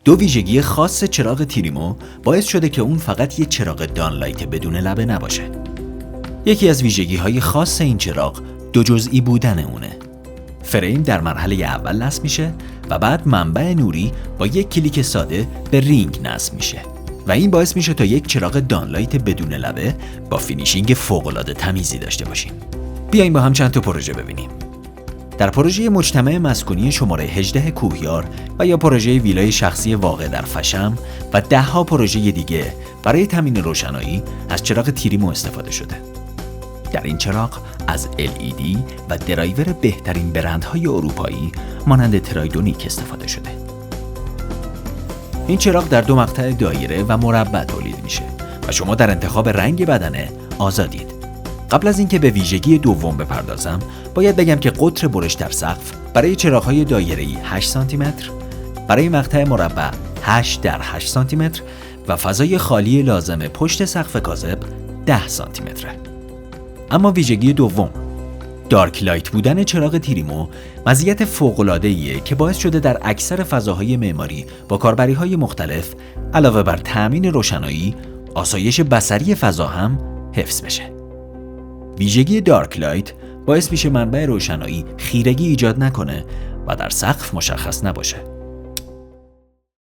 دو ویژگی خاص چراغ تریمو باعث شده که اون فقط یه چراغ دانلایت بدون لبه نباشه. یکی از ویژگی‌های خاص این چراغ دو جزئی بودن اونه. فریم در مرحله اول نصب میشه و بعد منبع نوری با یک کلیک ساده به رینگ نصب میشه و این باعث میشه تا یک چراغ دانلایت بدون لبه با فینیشینگ فوق‌العاده تمیزی داشته باشیم. بیایم با هم چند تا پروژه ببینیم. در پروژه مجتمع مسکونی شماره 18 کوهیار و یا پروژه ویلای شخصی واقع در فشم و 10 ها پروژه دیگه برای تامین روشنایی از چراغ تریمو استفاده شده. در این چراغ از LED و درایور بهترین برندهای اروپایی مانند ترایدونیک استفاده شده. این چراغ در دو مقطع دایره و مربع تولید میشه و شما در انتخاب رنگ بدنه آزادید. قبل از اینکه به ویژگی دوم بپردازم، باید بگم که قطر برش در سقف برای چراغ‌های دایره‌ای 8 سانتی متر، برای مقطع مربع 8 در 8 سانتی متر و فضای خالی لازم پشت سقف کاذب 10 سانتی متره. اما ویژگی دوم، دارک لایت بودن چراغ تریمو مزیت فوق‌العاده‌ایه که باعث شده در اکثر فضاهای معماری با کاربری‌های مختلف علاوه بر تأمین روشنایی، آسایش بصری فضا هم حفظ بشه. ویژگی دارک لایت باعث میشه منبع روشنایی خیرگی ایجاد نکنه و در سقف مشخص نباشه.